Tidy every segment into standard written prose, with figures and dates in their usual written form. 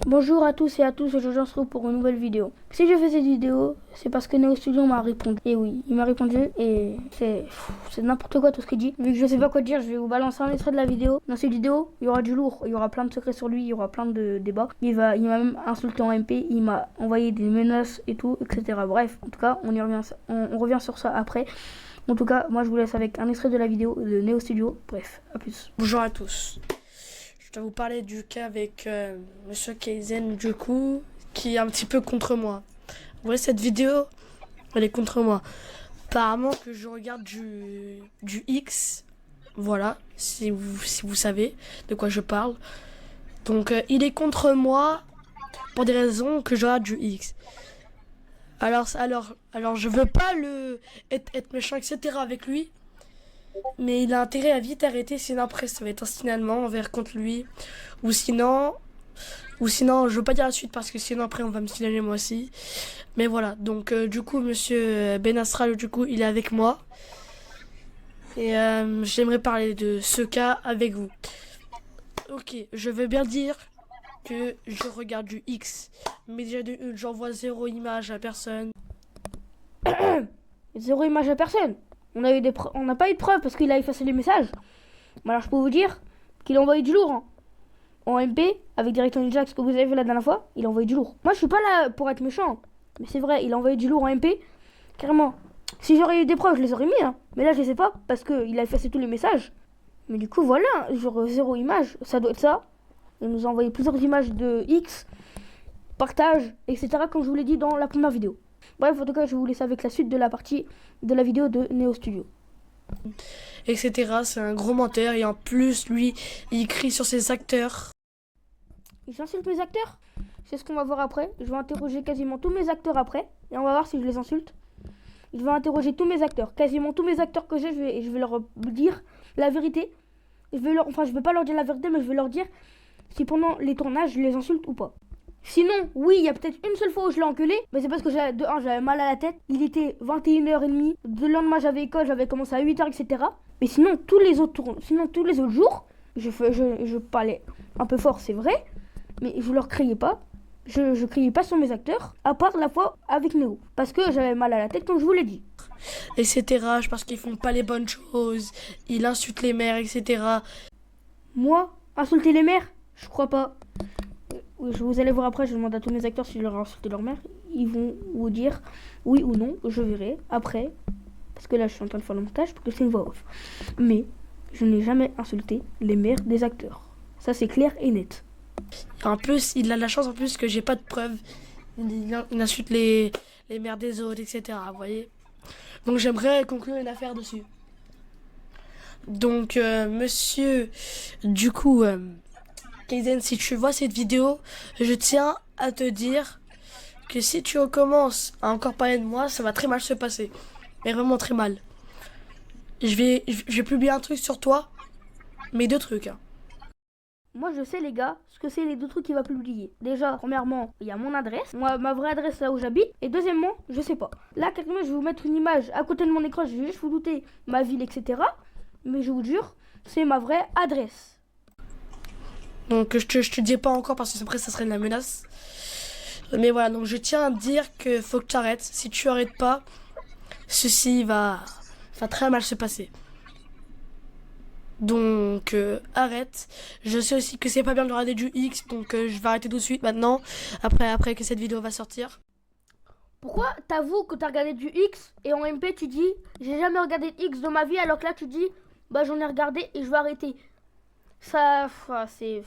Bonjour à tous et à tous, aujourd'hui on se retrouve pour une nouvelle vidéo. Si je fais cette vidéo, c'est parce que Neo Studio m'a répondu. Et oui, il m'a répondu et c'est n'importe quoi tout ce qu'il dit. Vu que je sais pas quoi dire, je vais vous balancer un extrait de la vidéo. Dans cette vidéo, il y aura du lourd, il y aura plein de secrets sur lui, il y aura plein de débats. Il m'a même insulté en MP, il m'a envoyé des menaces et tout, etc. Bref, en tout cas, on revient sur ça après. En tout cas, moi je vous laisse avec un extrait de la vidéo de Neo Studio. Bref, à plus. Bonjour à tous. Je vais vous parler du cas avec Monsieur Kaizen du coup, qui est un petit peu contre moi. Vous voyez cette vidéo, elle est contre moi. Apparemment que je regarde du X, voilà, si vous savez de quoi je parle. Donc il est contre moi pour des raisons que je regarde du X. Alors je veux pas être méchant, etc. avec lui. Mais il a intérêt à vite arrêter, sinon après ça va être un signalement envers contre lui. Ou sinon, je veux pas dire la suite parce que sinon après on va me signaler moi aussi. Mais voilà, donc du coup monsieur Ben Astral, du coup il est avec moi. Et j'aimerais parler de ce cas avec vous. Ok, je veux bien dire que je regarde du X. Mais déjà de une, j'envoie 0 image à personne. Zéro image à personne. On n'a pas eu de preuves parce qu'il a effacé les messages. Mais alors je peux vous dire qu'il a envoyé du lourd. Hein. En MP, avec Director Ninja, ce que vous avez fait la dernière fois, il a envoyé du lourd. Moi je suis pas là pour être méchant. Mais c'est vrai, il a envoyé du lourd en MP. Carrément. Si j'aurais eu des preuves, je les aurais mis. Hein. Mais là je les ai pas parce qu'il a effacé tous les messages. Mais du coup voilà, genre zéro image. Ça doit être ça. Il nous a envoyé plusieurs images de X, partage, etc. Comme je vous l'ai dit dans la première vidéo. Bref, en tout cas, je vous laisse avec la suite de la partie de la vidéo de Neo Studio. Etc. C'est un gros menteur et en plus lui il crie sur ses acteurs. J'insulte mes acteurs. C'est ce qu'on va voir après. Je vais interroger quasiment tous mes acteurs après. Et on va voir si je les insulte. Je vais interroger tous mes acteurs. Quasiment tous mes acteurs que j'ai. Je vais leur dire la vérité. Je vais pas leur dire la vérité, mais je vais leur dire si pendant les tournages, je les insulte ou pas. Sinon, oui, il y a peut-être une seule fois où je l'ai enculé, mais c'est parce que j'avais mal à la tête. Il était 21h30. Le lendemain, j'avais école, j'avais commencé à 8h, etc. Mais sinon, tous les autres jours, je parlais un peu fort, c'est vrai, mais je leur criais pas. Je criais pas sur mes acteurs, à part la fois avec Néo. Parce que j'avais mal à la tête, comme je vous l'ai dit. Etc. Parce qu'ils font pas les bonnes choses. Ils insultent les mères, etc. Moi, insulter les mères, je crois pas. Vous allez voir après, je demande à tous mes acteurs si je leur ai insulté leur mère. Ils vont vous dire oui ou non, je verrai après. Parce que là, je suis en train de faire le montage parce que c'est une voix off. Mais je n'ai jamais insulté les mères des acteurs. Ça, c'est clair et net. En plus, il a la chance en plus que j'ai pas de preuves. Il insulte les mères des autres, etc. Vous voyez. Donc j'aimerais conclure une affaire dessus. Donc, monsieur, du coup, Kaizen, si tu vois cette vidéo, je tiens à te dire que si tu recommences à encore parler de moi, ça va très mal se passer. Mais vraiment très mal. Je vais publier un truc sur toi, mais 2 trucs. Hein. Moi, je sais, les gars, ce que c'est les 2 trucs qu'il va publier. Déjà, premièrement, il y a mon adresse, ma vraie adresse là où j'habite. Et deuxièmement, je sais pas. Là, quelqu'un, je vais vous mettre une image à côté de mon écran, je vais juste vous douter ma ville, etc. Mais je vous jure, c'est ma vraie adresse. Donc je te dis pas encore parce que après ça serait de la menace. Mais voilà, donc je tiens à dire que faut que tu arrêtes. Si tu arrêtes pas, ceci va très mal se passer. Donc arrête. Je sais aussi que c'est pas bien de regarder du X, donc je vais arrêter tout de suite maintenant. Après que cette vidéo va sortir. Pourquoi t'avoues que t'as regardé du X et en MP tu dis j'ai jamais regardé de X de ma vie alors que là tu dis bah j'en ai regardé et je vais arrêter. Ça, c'est...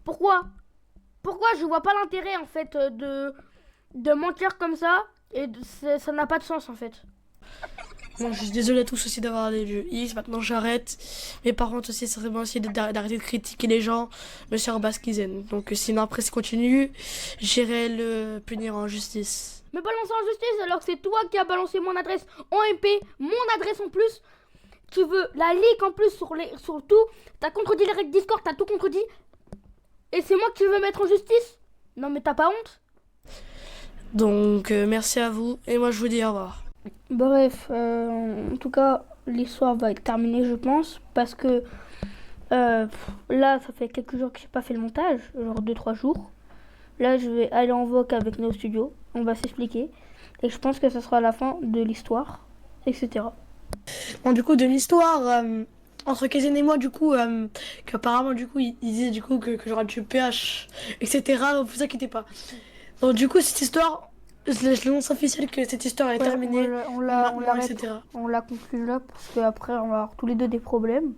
Pourquoi je vois pas l'intérêt en fait de mentir comme ça et ça n'a pas de sens en fait. Bon, je suis désolée à tous aussi d'avoir regardé du X, maintenant j'arrête. Mais par contre aussi, c'est vraiment essayer d'arrêter de critiquer les gens, monsieur Arbaskizen. Donc sinon après ça continue, j'irai le punir en justice. Mais balancer en justice alors que c'est toi qui as balancé mon adresse en MP, mon adresse en plus. Tu veux la leak en plus sur tout. T'as contredit les règles Discord, t'as tout contredit. Et c'est moi que tu veux mettre en justice? Non mais t'as pas honte? Donc merci à vous et moi je vous dis au revoir. Bref, en tout cas, l'histoire va être terminée je pense. Parce que là ça fait quelques jours que j'ai pas fait le montage, genre 2-3 jours. Là, je vais aller en voc avec Neo Studio. On va s'expliquer. Et je pense que ce sera la fin de l'histoire, etc. Bon, du coup, de l'histoire entre Kaizen et moi, du coup, qu'apparemment, du coup, il disait du coup que j'aurais du PH, etc. Donc, vous inquiétez pas. Donc, du coup, cette histoire, je l'annonce officiel que cette histoire est Ouais, terminée. on Maintenant, l'arrête. etc. On la conclut là parce qu'après, on va avoir tous les deux des problèmes.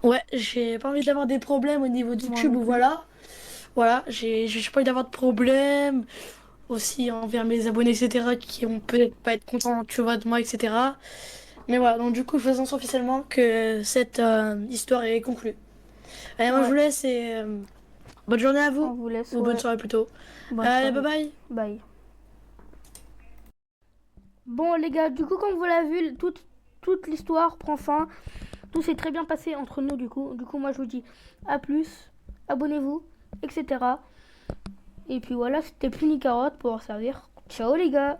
Ouais, j'ai pas envie d'avoir des problèmes au niveau de Moi YouTube non ou plus. voilà. Voilà, j'ai pas envie d'avoir de problèmes aussi envers mes abonnés, etc. qui vont peut-être pas être contents, tu vois, de moi, etc. Mais voilà, donc du coup, je vous annonce officiellement que cette histoire est conclue. Allez, moi je Ouais, vous laisse et bonne journée à on vous, vous laisse. ou bonne Ouais. soirée plutôt. Bonne Allez, bye soirée. bye. Bye. Bon, les gars, du coup, comme vous l'avez vu, toute l'histoire prend fin. Tout s'est très bien passé entre nous, du coup. Du coup, moi, je vous dis à plus. Abonnez-vous, etc. Et puis voilà, c'était Pluni Carotte pour servir. Ciao, les gars.